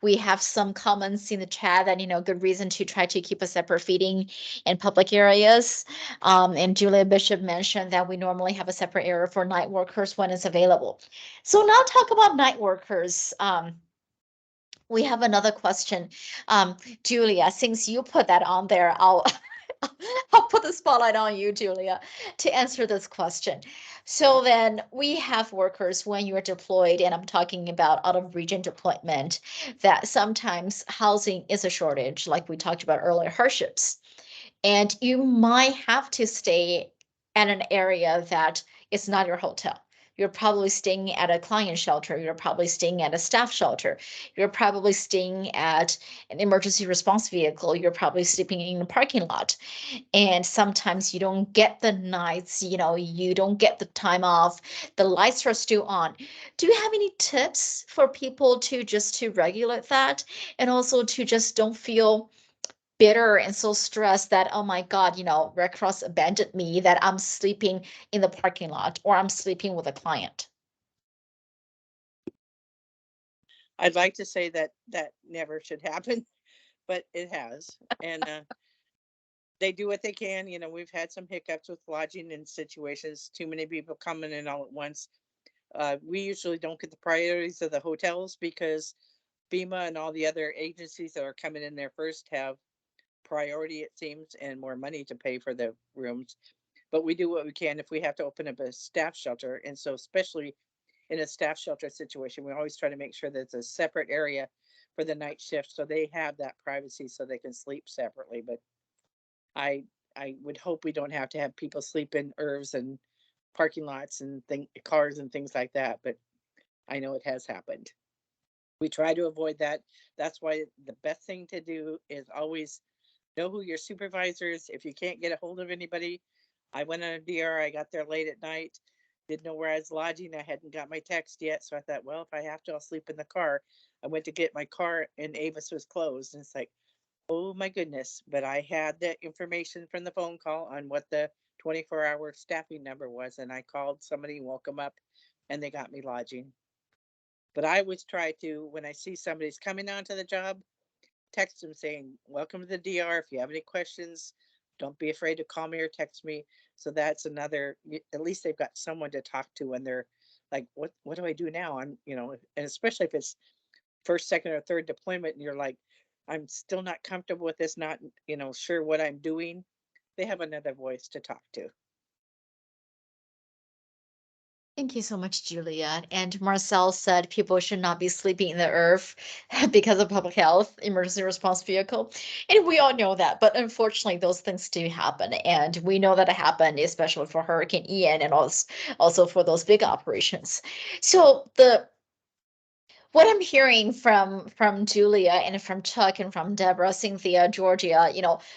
we have some comments in the chat that, good reason to try to keep a separate feeding in public areas. And Julia Bishop mentioned that we normally have a separate area for night workers when it's available. So now talk about night workers. We have another question. Julia, since you put that on there, I'll put the spotlight on you, Julia, to answer this question. So then we have workers when you're deployed, and I'm talking about out of region deployment, that sometimes housing is a shortage, like we talked about earlier, hardships. And you might have to stay at an area that is not your hotel. You're probably staying at a client shelter. You're probably staying at a staff shelter. You're probably staying at an emergency response vehicle. You're probably sleeping in a parking lot. And sometimes you don't get the nights, you don't get the time off. The lights are still on. Do you have any tips for people to regulate that, and also to just don't feel bitter and so stressed that, oh my God, Red Cross abandoned me, that I'm sleeping in the parking lot or I'm sleeping with a client? I'd like to say that that never should happen, but it has. And they do what they can. We've had some hiccups with lodging in situations, too many people coming in all at once. We usually don't get the priorities of the hotels because FEMA and all the other agencies that are coming in there first have priority, it seems, and more money to pay for the rooms. But we do what we can if we have to open up a staff shelter. And so, especially in a staff shelter situation, we always try to make sure that it's a separate area for the night shift so they have that privacy so they can sleep separately. But I I would hope we don't have to have people sleep in ERVs and parking lots and cars and things like that. But I know it has happened. We try to avoid that. That's why the best thing to do is always know who your supervisor is. If you can't get a hold of anybody, I went on a DR. I got there late at night. Didn't know where I was lodging. I hadn't got my text yet. So I thought, well, if I have to, I'll sleep in the car. I went to get my car and Avis was closed. And it's like, oh my goodness. But I had the information from the phone call on what the 24-hour staffing number was. And I called somebody, woke them up, and they got me lodging. But I always try to, when I see somebody's coming onto the job, text them saying, welcome to the DR. If you have any questions, don't be afraid to call me or text me. So that's another, at least they've got someone to talk to when they're like, what do I do now? And especially if it's first, second, or third deployment and you're like, I'm still not comfortable with this, not, sure what I'm doing. They have another voice to talk to. Thank you so much, Julia. And Marcel said people should not be sleeping in the earth because of public health emergency response vehicle. And we all know that, but unfortunately, those things do happen. And we know that it happened, especially for Hurricane Ian and also for those big operations. So what I'm hearing from Julia and from Chuck and from Deborah, Cynthia, Georgia,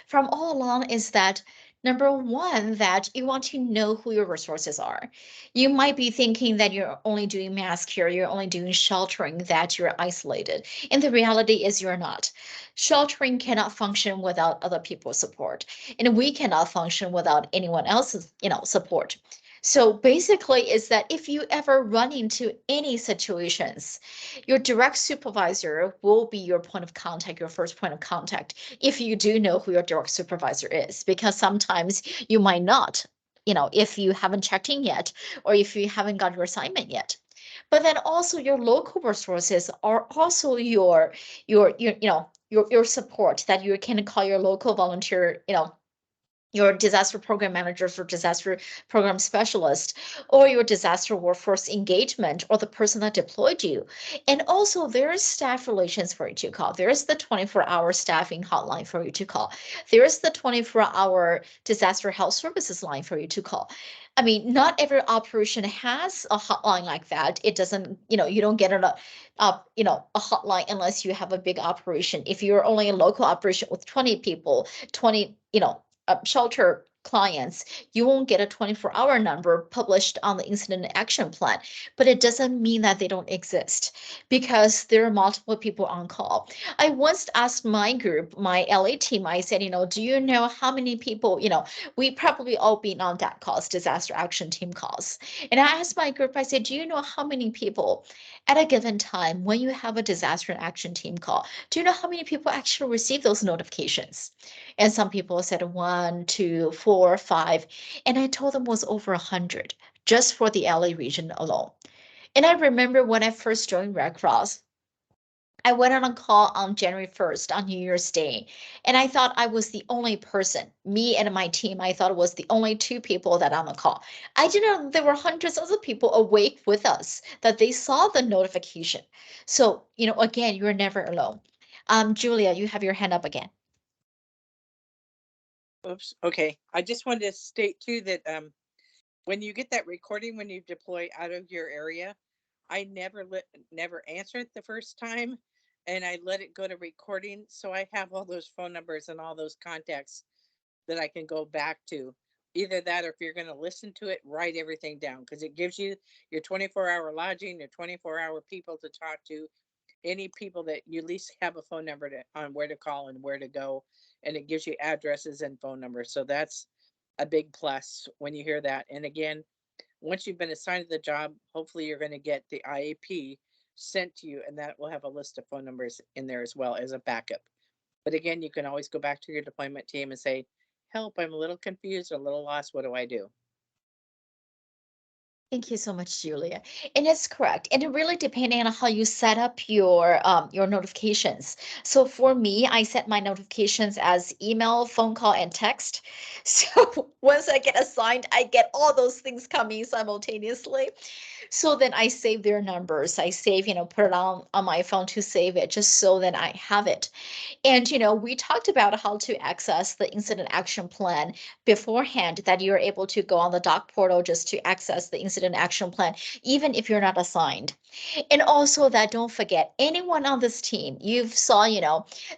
from all along is that number one, that you want to know who your resources are. You might be thinking that you're only doing mass care, you're only doing sheltering, that you're isolated. And the reality is you're not. Sheltering cannot function without other people's support. And we cannot function without anyone else's, support. So basically is that if you ever run into any situations, your direct supervisor will be your point of contact, your first point of contact, if you do know who your direct supervisor is, because sometimes you might not, if you haven't checked in yet, or if you haven't got your assignment yet. But then also your local resources are also your support that you can call your local volunteer, your disaster program managers or disaster program specialist, or your disaster workforce engagement, or the person that deployed you. And also there is staff relations for you to call. There is the 24-hour staffing hotline for you to call. There is the 24-hour disaster health services line for you to call. I mean, not every operation has a hotline like that. It doesn't, you don't get a hotline unless you have a big operation. If you're only a local operation with 20 people, 20, shelter clients, you won't get a 24-hour number published on the incident action plan. But it doesn't mean that they don't exist, because there are multiple people on call. I once asked my group, my LA team, I said, do you know how many people, we probably all been on that calls, disaster action team calls. And I asked my group, I said, do you know how many people at a given time when you have a disaster and action team call, do you know how many people actually receive those notifications? And some people said 1, 2, 4, 5. And I told them it was over 100 just for the LA region alone. And I remember when I first joined Red Cross, I went on a call on January 1st on New Year's Day, and I thought I was the only person, me and my team, I thought it was the only 2 people that on the call. I didn't know there were hundreds of other people awake with us, that they saw the notification. So, again, you're never alone. Julia, you have your hand up again. Oops. Okay. I just wanted to state too that when you get that recording, when you deploy out of your area, I never answer it the first time, and I let it go to recording, so I have all those phone numbers and all those contacts that I can go back to. Either that, or if you're going to listen to it, write everything down, because it gives you your 24-hour lodging, your 24-hour people to talk to, any people that you at least have a phone number on where to call and where to go, and it gives you addresses and phone numbers. So that's a big plus when you hear that. And again, once you've been assigned to the job, hopefully you're going to get the IAP sent to you, and that will have a list of phone numbers in there as well as a backup. But again, you can always go back to your deployment team and say, help, I'm a little confused, a little lost. What do I do? Thank you so much, Julia. And it's correct. And it really depending on how you set up your notifications. So for me, I set my notifications as email, phone call, and text. So once I get assigned, I get all those things coming simultaneously. So then I save their numbers. I save, put it on my phone to save it, just so that I have it. And, we talked about how to access the incident action plan beforehand, that you're able to go on the doc portal just to access the incident action plan, even if you're not assigned. And also that, don't forget, anyone on this team, you saw,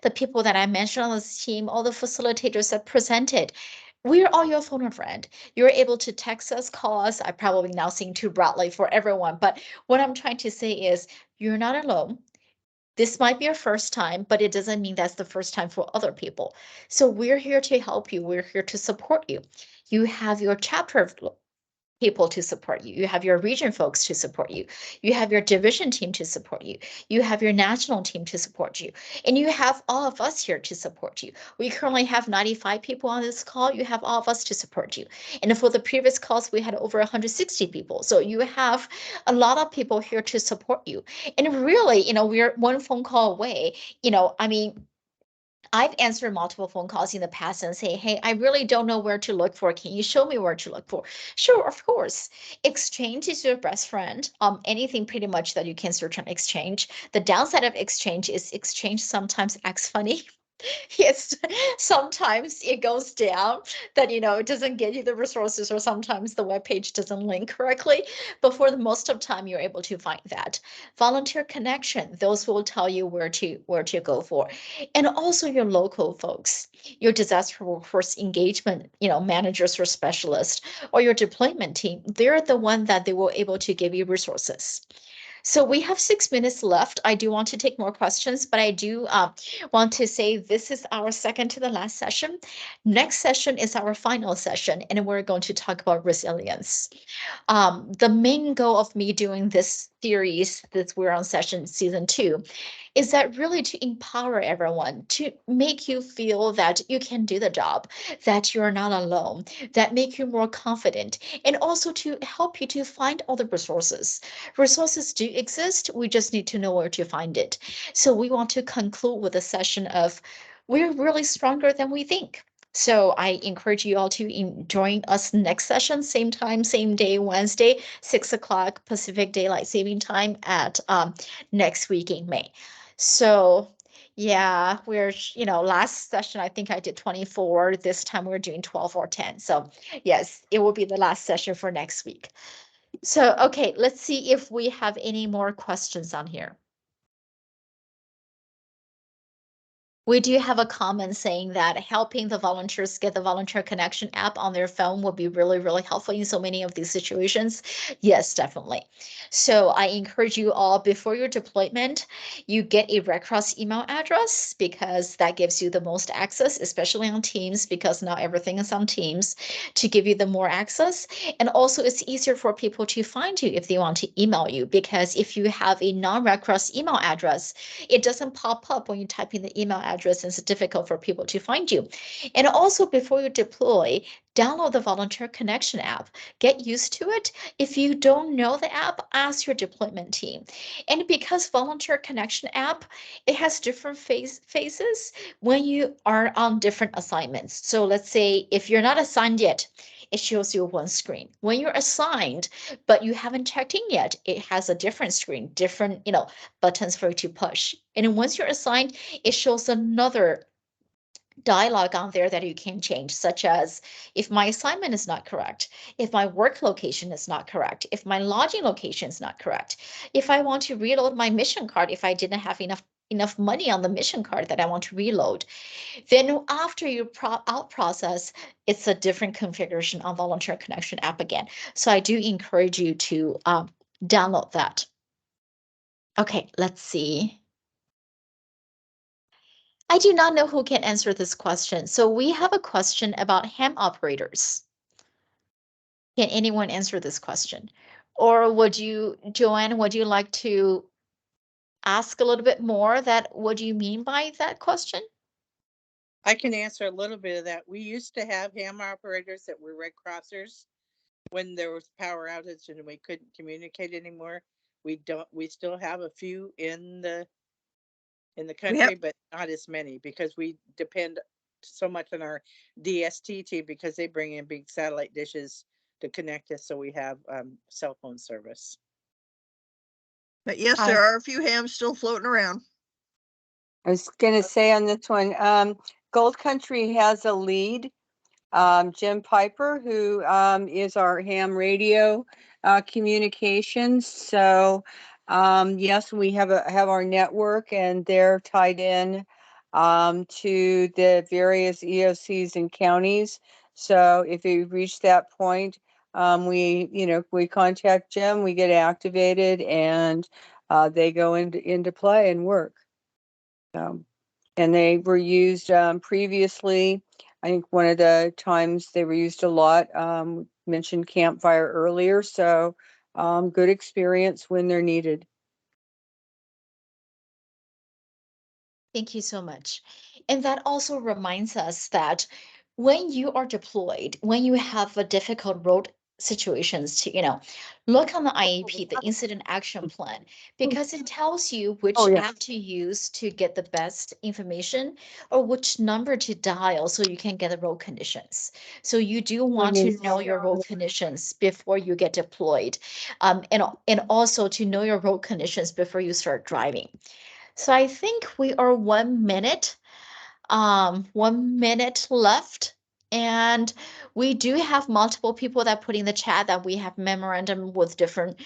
the people that I mentioned on this team, all the facilitators that presented, we're all your phone and friend. You're able to text us, call us. I probably now seem too broadly for everyone, but what I'm trying to say is you're not alone. This might be your first time, but it doesn't mean that's the first time for other people. So we're here to help you. We're here to support you. You have your chapter of people to support you. You have your region folks to support you. You have your division team to support you. You have your national team to support you. And you have all of us here to support you. We currently have 95 people on this call. You have all of us to support you. And for the previous calls, we had over 160 people. So you have a lot of people here to support you. And really, we're one phone call away. I mean, I've answered multiple phone calls in the past and say, hey, I really don't know where to look for. Can you show me where to look for? Sure, of course. Exchange is your best friend. Anything pretty much that you can search on Exchange. The downside of Exchange is Exchange sometimes acts funny. Yes, sometimes it goes down that, it doesn't get you the resources, or sometimes the web page doesn't link correctly. But for the most of time, you're able to find that. Volunteer Connection, those will tell you where to go for. And also your local folks, your disaster workforce engagement, managers or specialists, or your deployment team, they're the one that they will able to give you resources. So we have 6 minutes left. I do want to take more questions, but I do want to say this is our second to the last session. Next session is our final session, and we're going to talk about resilience. The main goal of me doing this series, that we're on season 2, is that really to empower everyone, to make you feel that you can do the job, that you're not alone, that make you more confident, and also to help you to find all the resources. Resources do exist, we just need to know where to find it. So we want to conclude with a session of we're really stronger than we think. So I encourage you all to join us next session, same time, same day, Wednesday, 6 o'clock Pacific Daylight Saving Time at next week in May. So yeah, last session, I think I did 24. This time we're doing 12 or 10. So yes, it will be the last session for next week. So, okay, let's see if we have any more questions on here. We do have a comment saying that helping the volunteers get the Volunteer Connection app on their phone will be really, really helpful in so many of these situations. Yes, definitely. So I encourage you all before your deployment, you get a Red Cross email address because that gives you the most access, especially on Teams, because now everything is on Teams to give you the more access. And also it's easier for people to find you if they want to email you, because if you have a non-Red Cross email address, it doesn't pop up when you type in the email address, and it's difficult for people to find you. And also before you deploy, download the Volunteer Connection app. Get used to it. If you don't know the app, ask your deployment team. And because Volunteer Connection app, it has different phases when you are on different assignments. So let's say if you're not assigned yet, it shows you one screen. When you're assigned, but you haven't checked in yet, it has a different screen, different, buttons for you to push. And once you're assigned, it shows another dialogue on there that you can change, such as if my assignment is not correct, if my work location is not correct, if my lodging location is not correct, if I want to reload my mission card, if I didn't have enough money on the mission card that I want to reload. Then after you out process, it's a different configuration on Volunteer Connection app again. So I do encourage you to download that. Okay, let's see. I do not know who can answer this question. So we have a question about ham operators. Can anyone answer this question? Or Joanne, would you like to ask a little bit more what do you mean by that question? I can answer a little bit of that. We used to have ham operators that were Red Crossers when there was power outage and we couldn't communicate anymore. We still have a few in the country, but not as many because we depend so much on our DST team because they bring in big satellite dishes to connect us so we have cell phone service. But yes, there are a few hams still floating around. I was gonna say on this one, Gold Country has a lead, Jim Piper, who is our ham radio communications. So yes, we have our network, and they're tied in to the various EOCs and counties. So if you reach that point, we contact Jim, we get activated, and they go into play and work. And they were used previously. I think one of the times they were used a lot, mentioned campfire earlier. So good experience when they're needed. Thank you so much. And that also reminds us that when you are deployed, when you have a difficult road situations to, look on the IAP, the incident action plan, because it tells you which app to use to get the best information or which number to dial so you can get the road conditions. So you do want to know your road conditions before you get deployed, and also to know your road conditions before you start driving. So I think we are 1 minute, 1 minute left. And we do have multiple people that put in the chat that we have memorandum with different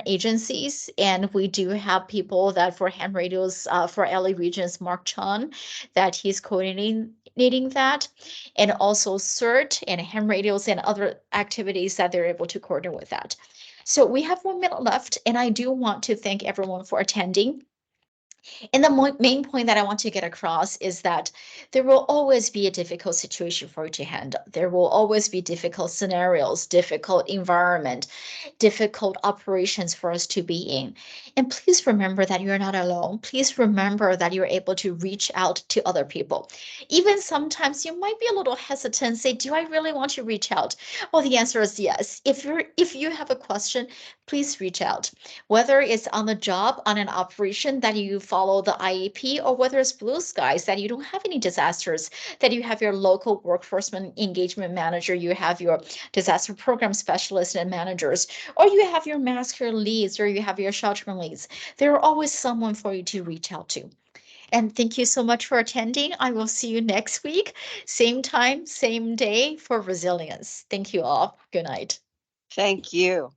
agencies. And we do have people that for ham radios, for LA regions, Mark Chan, that he's coordinating that. And also CERT and ham radios and other activities that they're able to coordinate with that. So we have 1 minute left, and I do want to thank everyone for attending. And the main point that I want to get across is that there will always be a difficult situation for you to handle. There will always be difficult scenarios, difficult environment, difficult operations for us to be in. And please remember that you're not alone. Please remember that you're able to reach out to other people. Even sometimes you might be a little hesitant, say, do I really want to reach out? Well, the answer is yes. If you have a question, please reach out. Whether it's on the job, on an operation that you follow the IEP, or whether it's blue skies that you don't have any disasters, that you have your local workforce engagement manager, you have your disaster program specialists and managers, or you have your mass care leads, or you have your sheltering leads. There are always someone for you to reach out to. And thank you so much for attending. I will see you next week, same time, same day for resilience. Thank you all. Good night. Thank you.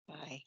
Bye.